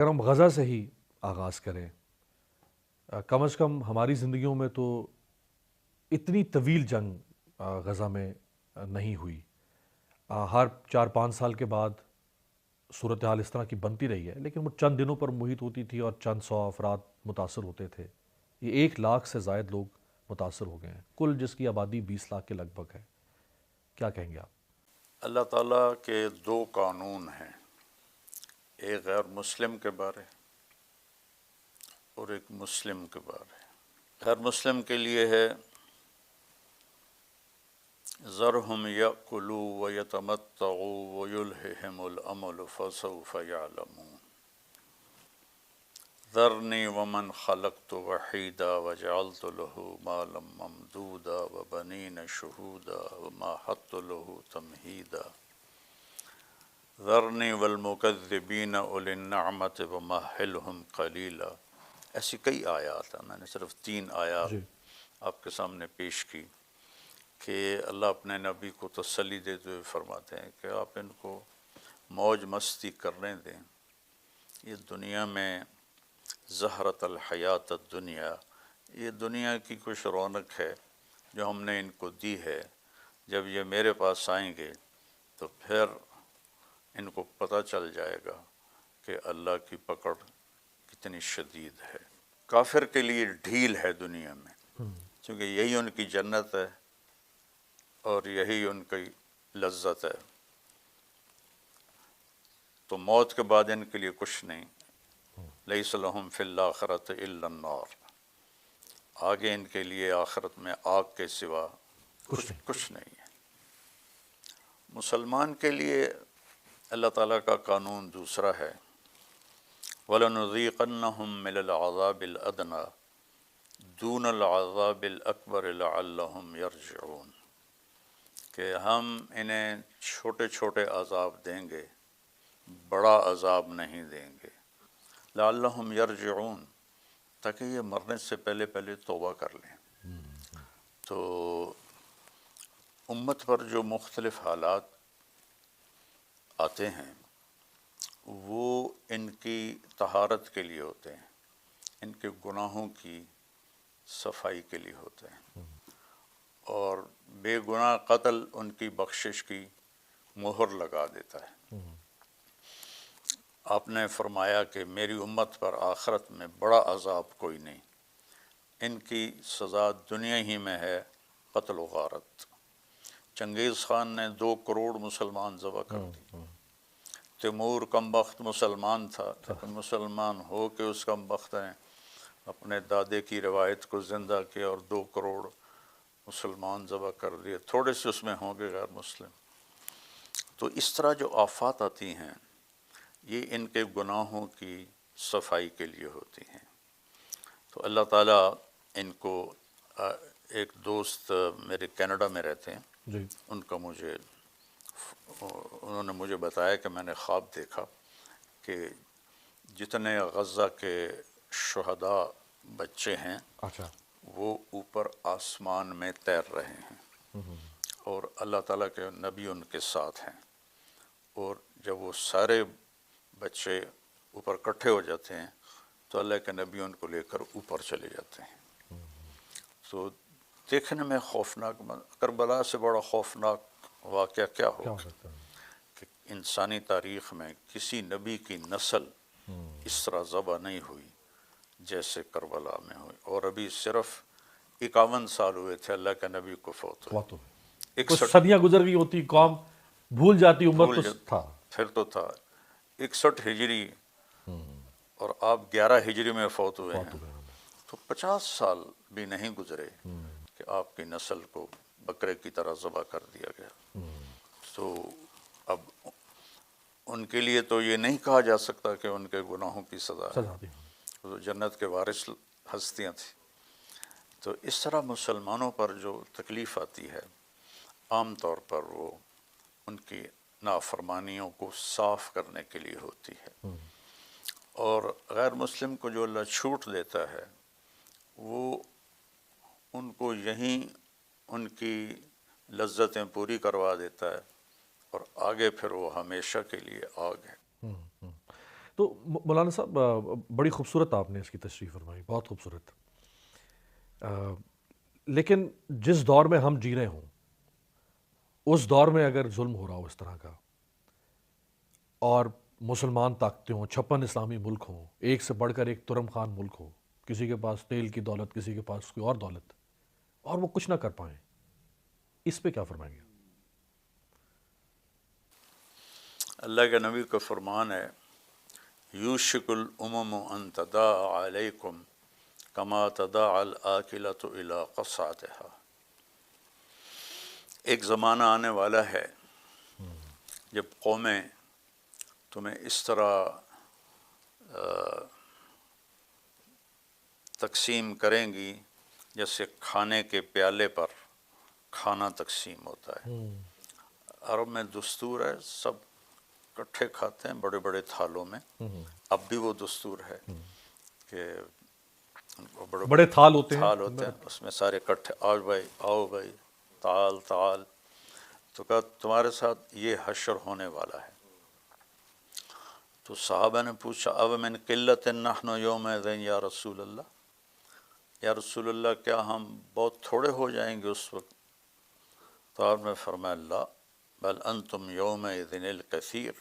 اگر ہم غزہ سے ہی آغاز کریں، کم از کم ہماری زندگیوں میں تو اتنی طویل جنگ غزہ میں نہیں ہوئی۔ ہر 4-5 سال کے بعد صورتحال اس طرح کی بنتی رہی ہے، لیکن وہ چند دنوں پر محیط ہوتی تھی اور چند سو افراد متاثر ہوتے تھے۔ یہ 1 لاکھ سے زائد لوگ متاثر ہو گئے ہیں، کل جس کی آبادی 20 لاکھ کے لگ بھگ ہے۔ کیا کہیں گے آپ؟ اللہ تعالیٰ کے دو قانون ہیں، ایک غیر مسلم کے بارے اور ایک مسلم کے بارے۔ غیر مسلم کے لیے ہے ذرہم یأکلوا ویتمتعوا ویلہہم الامل فسوف یعلمون، ذرنی ومن خلقت وحیدا وجعلت له مالا ممدودا وبنین شہودا ومہدت له تمہیدا، ذرنی والمکذبین اولی النعمت ومہلہم قلیلا۔ ایسی کئی آیات ہیں، میں نے صرف 3 آیات جی آپ کے سامنے پیش کی کہ اللہ اپنے نبی کو تسلی دیتے ہوئے فرماتے ہیں کہ آپ ان کو موج مستی کرنے دیں، یہ دنیا میں زہرت الحیات الدنیا، یہ دنیا کی کچھ رونق ہے جو ہم نے ان کو دی ہے، جب یہ میرے پاس آئیں گے تو پھر ان کو پتہ چل جائے گا کہ اللہ کی پکڑ کتنی شدید ہے۔ کافر کے لیے ڈھیل ہے دنیا میں، کیونکہ یہی ان کی جنت ہے اور یہی ان کی لذت ہے، تو موت کے بعد ان کے لیے کچھ نہیں۔ لیس لہم فی الآخرۃ الا النار، آگے ان کے لیے آخرت میں آگ کے سوا کچھ نہیں ہے۔ مسلمان کے لیے اللہ تعالیٰ کا قانون دوسرا ہے، وَلَنُذِيقَنَّهُم مِّنَ الْعَذَابِ الْأَدْنَىٰ دُونَ الْعَذَابِ الْأَكْبَرِ لَعَلَّهُمْ يَرْجِعُونَ، کہ ہم انہیں چھوٹے چھوٹے عذاب دیں گے، بڑا عذاب نہیں دیں گے، لَعَلَّهُمْ يَرْجِعُونَ، تاکہ یہ مرنے سے پہلے پہلے توبہ کر لیں۔ تو امت پر جو مختلف حالات آتے ہیں وہ ان کی طہارت کے لیے ہوتے ہیں، ان کے گناہوں کی صفائی کے لیے ہوتے ہیں، اور بے گناہ قتل ان کی بخشش کی مہر لگا دیتا ہے۔ آپ نے فرمایا کہ میری امت پر آخرت میں بڑا عذاب کوئی نہیں، ان کی سزا دنیا ہی میں ہے قتل و غارت۔ چنگیز خان نے 2 کروڑ مسلمان ذبح کر دی، تیمور کم بخت مسلمان تھا، لیکن مسلمان ہو کے اس کم بخت نے اپنے دادے کی روایت کو زندہ کیا اور 2 کروڑ مسلمان ذبح کر دیے، تھوڑے سے اس میں ہوں گے غیر مسلم۔ تو اس طرح جو آفات آتی ہیں یہ ان کے گناہوں کی صفائی کے لیے ہوتی ہیں۔ تو اللہ تعالیٰ ان کو ایک دوست میرے کینیڈا میں رہتے ہیں، جی انہوں نے مجھے بتایا کہ میں نے خواب دیکھا کہ جتنے غزہ کے شہداء بچے ہیں اچھا وہ اوپر آسمان میں تیر رہے ہیں، اور اللہ تعالیٰ کے نبی ان کے ساتھ ہیں، اور جب وہ سارے بچے اوپر کٹھے ہو جاتے ہیں تو اللہ کے نبی ان کو لے کر اوپر چلے جاتے ہیں۔ تو دیکھنے میں خوفناک، کربلا سے بڑا خوفناک واقعہ کیا ہو ہوگا سکتا ہے؟ کہ انسانی تاریخ میں کسی نبی کی نسل اس طرح ذبح نہیں ہوئی جیسے کربلا میں ہوئی، اور ابھی صرف 51 سال ہوئے تھے اللہ کے نبی کو فوت ہوئے۔ بات تو ہے، کچھ 61 صدیاں گزر گئی ہوتی، قوم بھول جاتی، امت تو تھا۔ پھر تو تھا 61 ہجری، اور آپ 11 ہجری میں فوت ہوئے ہیں، تو 50 سال بھی نہیں گزرے کہ آپ کی نسل کو بکرے کی طرح ذبح کر دیا گیا۔ تو اب ان کے لیے تو یہ نہیں کہا جا سکتا کہ ان کے گناہوں کی سزا ہے، وہ جنت کے وارث ہستیاں تھیں۔ تو اس طرح مسلمانوں پر جو تکلیف آتی ہے عام طور پر وہ ان کی نافرمانیوں کو صاف کرنے کے لیے ہوتی ہے، اور غیر مسلم کو جو اللہ چھوٹ دیتا ہے وہ ان کو یہیں ان کی لذتیں پوری کروا دیتا ہے، اور آگے پھر وہ ہمیشہ کے لیے آگ ہے۔ تو مولانا صاحب بڑی خوبصورت آپ نے اس کی تشریح فرمائی، بہت خوبصورت. لیکن جس دور میں ہم جی رہے ہوں اس دور میں اگر ظلم ہو رہا ہو اس طرح کا اور مسلمان طاقتیں ہوں، 56 اسلامی ملک ہوں، ایک سے بڑھ کر ایک ترم خان ملک ہو، کسی کے پاس تیل کی دولت، کسی کے پاس کوئی اور دولت، اور وہ کچھ نہ کر پائیں، اس پہ کیا فرمائیں گے؟ اللہ کے نبی کا فرمان ہے یوشک الامم ان تداعى علیکم کما تداعى الآکلۃ الی قصعتها. ایک زمانہ آنے والا ہے جب قومیں تمہیں اس طرح تقسیم کریں گی جیسے کھانے کے پیالے پر کھانا تقسیم ہوتا ہے. عرب میں دستور ہے سب کٹھے کھاتے ہیں بڑے بڑے تھالوں میں. اب بھی وہ دستور ہے کہ بڑے تھال ہوتے ہیں، اس میں سارے کٹھے، آؤ بھائی تعال. تو کہا تمہارے ساتھ یہ حشر ہونے والا ہے. تو صحابہ نے پوچھا اب من قلت نحن یومئذ یا رسول اللہ، یا رسول اللہ کیا ہم بہت تھوڑے ہو جائیں گے اس وقت؟ تو آپ نے فرمایا لا بل انتم یومئذ الکثیر،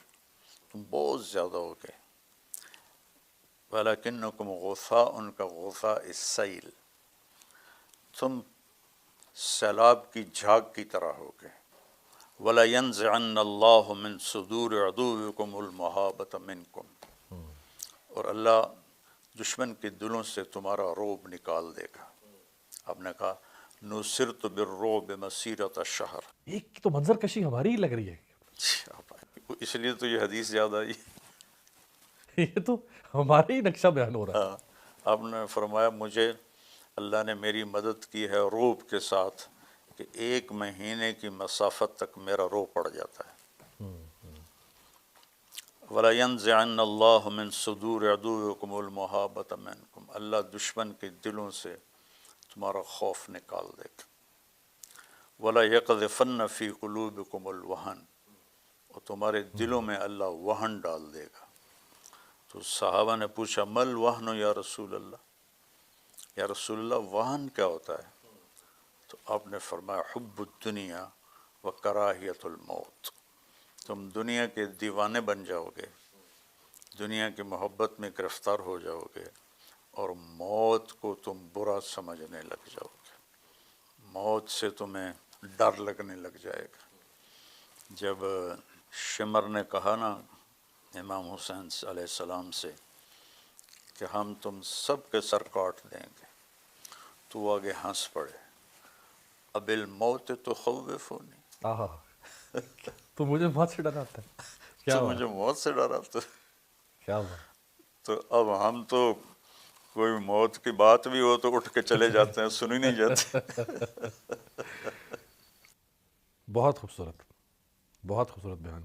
تم بہت زیادہ ہو گئے. وَلَكِنَّكُمْ غُثَاءٌ كَغُثَاءِ السَّيْلِ، تم سیلاب کی جھاگ کی طرح ہو گئے. وَلَيَنزِعَنَّ اللَّهُ مِن صُدُورِ عَدُوِّكُمُ الْمَهَابَةَ مِنكُمْ، اور اللہ دشمن کے دلوں سے تمہارا رعب نکال دے گا. آپ نے کہا نُصِرْتُ بِالرُّعْبِ مَسِيرَةَ الشَّهْرِ. ایک تو منظر کشی ہماری ہی لگ رہی ہے، اس لیے تو یہ حدیث یاد آئی. یہ تو ہمارے ہی نقشہ بیان ہو رہا ہے. آپ نے فرمایا مجھے اللہ نے میری مدد کی ہے روب کے ساتھ کہ 1 مہینے کی مسافت تک میرا رو پڑ جاتا ہے. وَلَيَنزِعَنَّ اللَّهُ مِن صُدُورِ عَدُوِّكُمُ الْمَهَابَةَ مِنكُمْ، اللہ دشمن کے دلوں سے تمہارا خوف نکال دے گا. وَلَيَقْذِفَنَّ فِي قُلُوبِكُمُ الْوَهْنَ، اور تمہارے دلوں میں اللہ وہن ڈال دے گا. تو صحابہ نے پوچھا مل وہن یا رسول اللہ، یا رسول اللہ وہن کیا ہوتا ہے؟ تو آپ نے فرمایا حب الدنیا و کراہیت الموت، تم دنیا کے دیوانے بن جاؤ گے، دنیا کی محبت میں گرفتار ہو جاؤ گے، اور موت کو تم برا سمجھنے لگ جاؤ گے، موت سے تمہیں ڈر لگنے لگ جائے گا. جب شمر نے کہا نا امام حسین علیہ السلام سے کہ ہم تم سب کے سر کاٹ دیں گے، تو وہ آگے ہنس پڑے. اب الموت تخوفنی، آہا تو مجھے موت سے ڈراتا ہے. کیا تو ہوا؟ مجھے موت سے ڈراتا. کیا ہوا؟ تو اب ہم تو کوئی موت کی بات بھی ہو تو اٹھ کے چلے جاتے ہیں، سن ہی نہیں جاتے. بہت خوبصورت، بہت خوبصورت بیان.